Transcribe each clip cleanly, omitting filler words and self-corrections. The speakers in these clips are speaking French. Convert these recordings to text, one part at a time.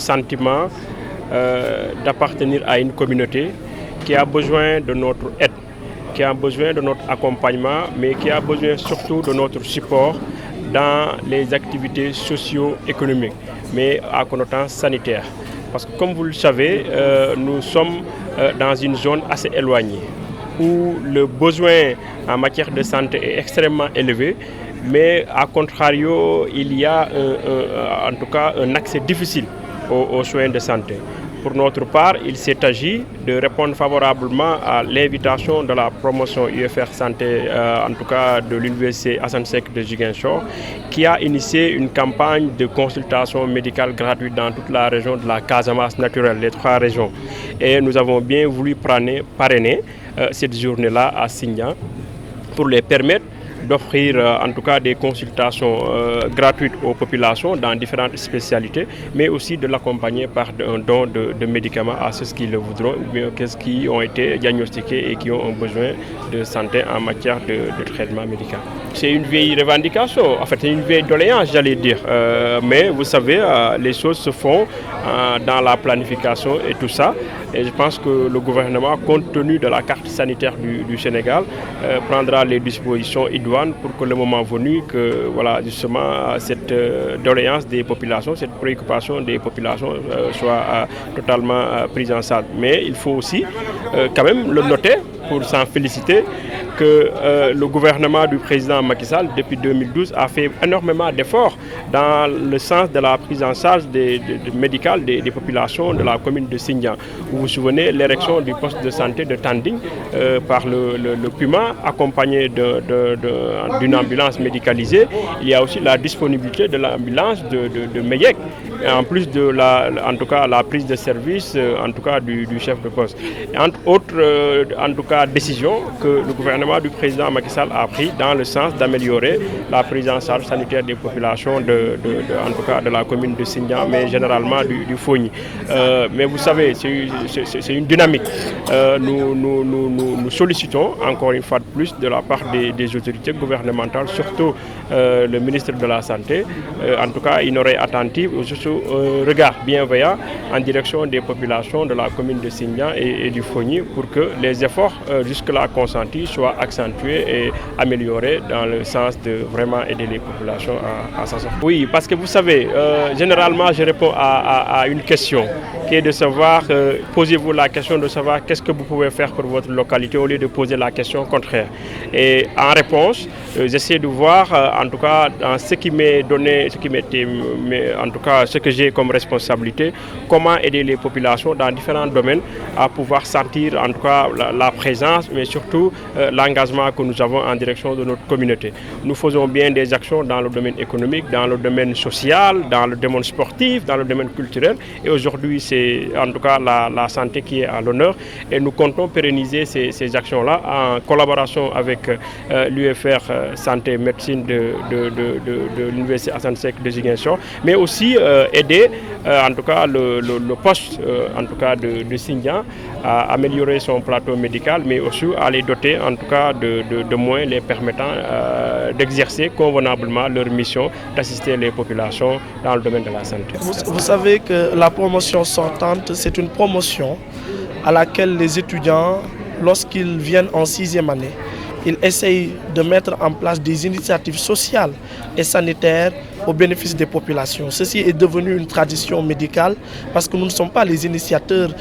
sentiment d'appartenir à une communauté qui a besoin de notre aide, qui a besoin de notre accompagnement, mais qui a besoin surtout de notre support dans les activités socio-économiques, mais à connotation sanitaire. Parce que comme vous le savez, nous sommes dans une zone assez éloignée, où le besoin en matière de santé est extrêmement élevé, mais à contrario, il y a en tout cas un accès difficile aux soins de santé. Pour notre part, il s'est agi de répondre favorablement à l'invitation de la promotion UFR Santé, en tout cas de l'Université Assane Seck de Ziguinchor, qui a initié une campagne de consultation médicale gratuite dans toute la région de la Casamance naturelle, les 3 régions. Et nous avons bien voulu parrainer cette journée-là à Sindian pour les permettre d'offrir en tout cas des consultations gratuites aux populations dans différentes spécialités, mais aussi de l'accompagner par un don de médicaments à ceux qui le voudront, ou bien ceux qui ont été diagnostiqués et qui ont un besoin de santé en matière de traitement médical. C'est une vieille revendication, en fait c'est une vieille doléance, j'allais dire, mais vous savez, les choses se font dans la planification et tout ça, et je pense que le gouvernement, compte tenu de la carte sanitaire du Sénégal, prendra les dispositions idoines pour que le moment venu, que voilà, justement cette doléance des populations, cette préoccupation des populations soit totalement prise en charge. Mais il faut aussi quand même le noter pour s'en féliciter que le gouvernement du président Macky Sall depuis 2012 a fait énormément d'efforts dans le sens de la prise en charge médicale des populations de la commune de Sindian. Vous vous souvenez l'érection du poste de santé de Tanding par le Puma, accompagné d'une ambulance médicalisée. Il y a aussi la disponibilité de l'ambulance de Meyek, en plus de en tout cas la prise de service en tout cas du chef de poste. Et entre autres en tout cas décisions que le gouvernement du président Macky Sall a pris dans le sens d'améliorer la prise en charge sanitaire des populations en tout cas de la commune de Sindian, mais généralement du Fogny. Mais vous savez, c'est une dynamique. Nous sollicitons encore une fois de plus de la part des autorités gouvernementales, surtout le ministre de la Santé, en tout cas une oreille attentive, surtout un regard bienveillant en direction des populations de la commune de Sindian et du Fogny pour que les efforts jusque-là consentis soient accentués et améliorés dans le sens de vraiment aider les populations à s'en sortir. Oui, parce que vous savez, généralement je réponds à une question qui est de savoir, posez-vous la question de savoir qu'est-ce que vous pouvez faire pour votre localité au lieu de poser la question contraire. Et en réponse, j'essaie de voir, en tout cas, dans ce qui m'est donné, en tout cas, ce que j'ai comme responsabilité, comment aider les populations dans différents domaines à pouvoir sentir, en tout cas, la présence, mais surtout l'engagement que nous avons en direction de notre communauté. Nous faisons bien des actions dans le domaine économique, dans le domaine social, dans le domaine sportif, dans le domaine culturel. Et aujourd'hui, c'est en tout cas la santé qui est à l'honneur. Et nous comptons pérenniser ces actions-là en collaboration avec l'UFR Santé Médecine de l'Université Assane Seck de Ziguinchor, mais aussi aider en tout cas le poste en tout cas de Sindian à améliorer son plateau médical, mais aussi à les doter en tout cas de moyens les permettant d'exercer convenablement leur mission d'assister les populations dans le domaine de la santé. Vous savez que la promotion sortante, c'est une promotion à laquelle les étudiants, lorsqu'ils viennent en 6e année, ils essayent de mettre en place des initiatives sociales et sanitaires au bénéfice des populations. Ceci est devenu une tradition médicale parce que nous ne sommes pas les initiateurs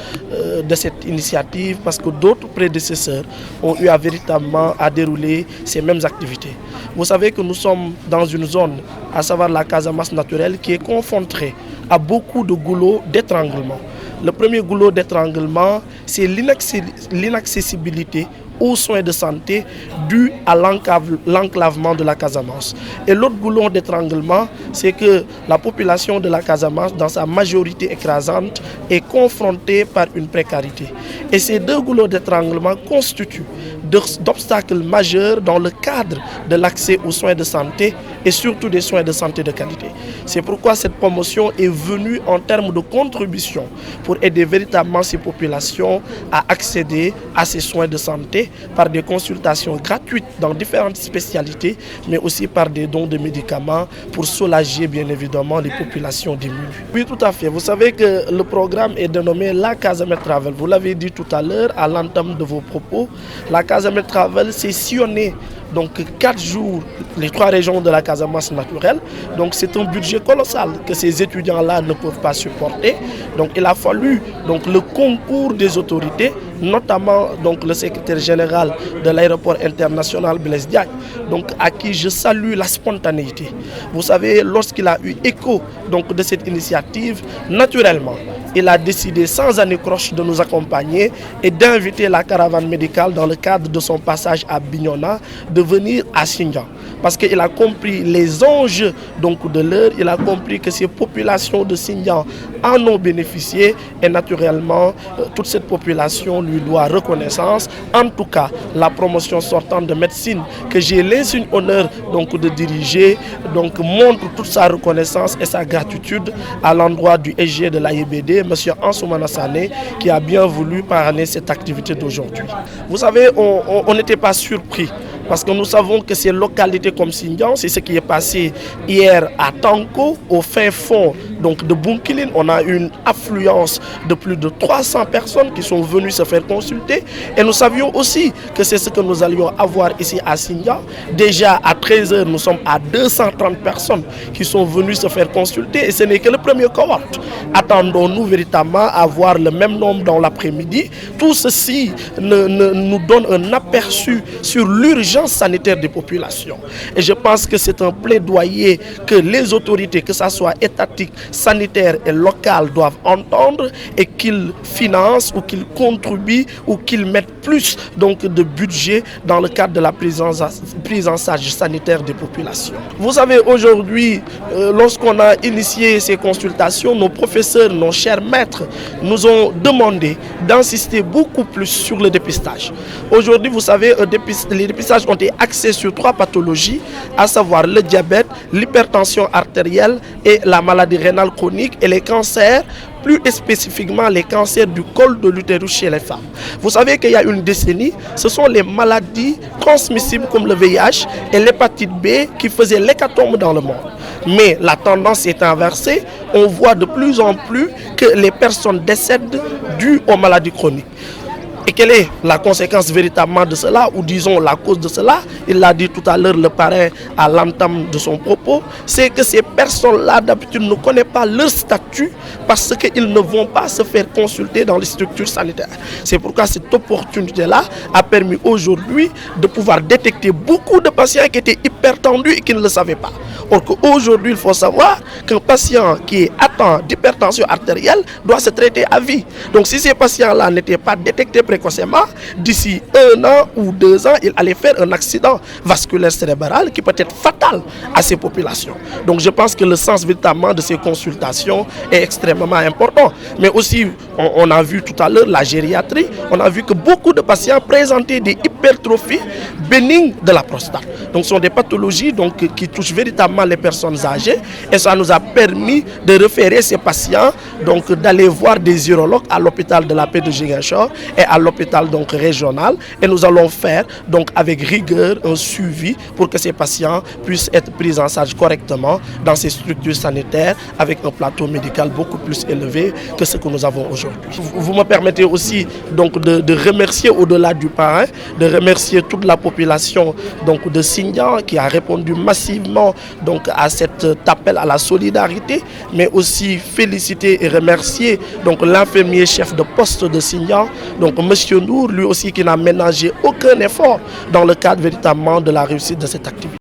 de cette initiative, parce que d'autres prédécesseurs ont eu véritablement à dérouler ces mêmes activités. Vous savez que nous sommes dans une zone, à savoir la Casamance naturelle, qui est confrontée à beaucoup de goulots d'étranglement. Le premier goulot d'étranglement, c'est l'inaccessibilité aux soins de santé dû à l'enclavement de la Casamance. Et l'autre goulot d'étranglement, c'est que la population de la Casamance, dans sa majorité écrasante, est confrontée par une précarité. Et ces deux goulots d'étranglement constituent d'obstacles majeurs dans le cadre de l'accès aux soins de santé et surtout des soins de santé de qualité. C'est pourquoi cette promotion est venue en termes de contribution pour aider véritablement ces populations à accéder à ces soins de santé par des consultations gratuites dans différentes spécialités, mais aussi par des dons de médicaments pour soulager bien évidemment les populations démunies. Oui, tout à fait. Vous savez que le programme est dénommé La Casamance Travel. Vous l'avez dit tout à l'heure à l'entame de vos propos. La Casamance Travel, c'est sillonner donc 4 jours les 3 régions de la Casamance naturelle. Donc c'est un budget colossal que ces étudiants-là ne peuvent pas supporter. Donc il a fallu donc le concours des autorités, notamment donc le secrétaire général de l'aéroport international Blaise Diagne, donc à qui je salue la spontanéité. Vous savez, lorsqu'il a eu écho donc de cette initiative, naturellement, il a décidé sans anicroche de nous accompagner et d'inviter la caravane médicale dans le cadre de son passage à Bignona de venir à Xinjiang. Parce qu'il a compris les enjeux donc, de l'heure, il a compris que ces populations de Xinjiang en ont bénéficié et naturellement toute cette population lui doit reconnaissance. En tout cas, la promotion sortante de médecine que j'ai l'insigne honneur donc, de diriger donc, montre toute sa reconnaissance et sa gratitude à l'endroit du SG de l'AIBD, M. Ansoumana Sané, qui a bien voulu parrainer cette activité d'aujourd'hui. Vous savez, on n'était pas surpris. Parce que nous savons que ces localités comme Xinjiang, c'est ce qui est passé hier à Tanko, au fin fond donc de Bounkiling. On a une affluence de plus de 300 personnes qui sont venues se faire consulter. Et nous savions aussi que c'est ce que nous allions avoir ici à Xinjiang. Déjà à 13h, nous sommes à 230 personnes qui sont venues se faire consulter. Et ce n'est que le premier cohorte. Attendons-nous véritablement à avoir le même nombre dans l'après-midi. Tout ceci nous donne un aperçu sur l'urgence sanitaire des populations. Et je pense que c'est un plaidoyer que les autorités, que ce soit étatiques, sanitaires et locales, doivent entendre et qu'ils financent ou qu'ils contribuent ou qu'ils mettent plus donc, de budget dans le cadre de la prise en charge sanitaire des populations. Vous savez, aujourd'hui, lorsqu'on a initié ces consultations, nos professeurs, nos chers maîtres nous ont demandé d'insister beaucoup plus sur le dépistage. Aujourd'hui, vous savez, les dépistages ont été axés sur 3 pathologies, à savoir le diabète, l'hypertension artérielle et la maladie rénale chronique et les cancers, plus spécifiquement les cancers du col de l'utérus chez les femmes. Vous savez qu'il y a une décennie, ce sont les maladies transmissibles comme le VIH et l'hépatite B qui faisaient l'hécatombe dans le monde. Mais la tendance est inversée, on voit de plus en plus que les personnes décèdent dues aux maladies chroniques. Et quelle est la conséquence véritablement de cela, ou disons la cause de cela? Il l'a dit tout à l'heure le parrain à l'entame de son propos, c'est que ces personnes-là d'habitude ne connaissent pas leur statut parce qu'ils ne vont pas se faire consulter dans les structures sanitaires. C'est pourquoi cette opportunité-là a permis aujourd'hui de pouvoir détecter beaucoup de patients qui étaient hypertendus et qui ne le savaient pas. Or qu'aujourd'hui, il faut savoir qu'un patient qui est atteint d'hypertension artérielle doit se traiter à vie. Donc si ces patients-là n'étaient pas détectés précocement, d'ici 1 an ou 2 ans, il allait faire un accident vasculaire cérébral qui peut être fatal à ces populations. Donc je pense que le sens véritablement de ces consultations est extrêmement important. Mais aussi, on a vu tout à l'heure la gériatrie, on a vu que beaucoup de patients présentaient des hypertrophies bénignes de la prostate. Donc ce sont des pathologies donc, qui touchent véritablement les personnes âgées et ça nous a permis de référer ces patients, donc d'aller voir des urologues à l'hôpital de la paix de Ziguinchor et à l'hôpital donc régional, et nous allons faire donc avec rigueur un suivi pour que ces patients puissent être pris en charge correctement dans ces structures sanitaires avec un plateau médical beaucoup plus élevé que ce que nous avons aujourd'hui. Vous me permettez aussi donc de remercier au-delà du parrain, de remercier toute la population donc de Xinjiang qui a répondu massivement donc à cet appel à la solidarité, mais aussi féliciter et remercier donc l'infirmier chef de poste de Xinjiang, donc Monsieur Nour, lui aussi qui n'a ménagé aucun effort dans le cadre véritablement de la réussite de cette activité.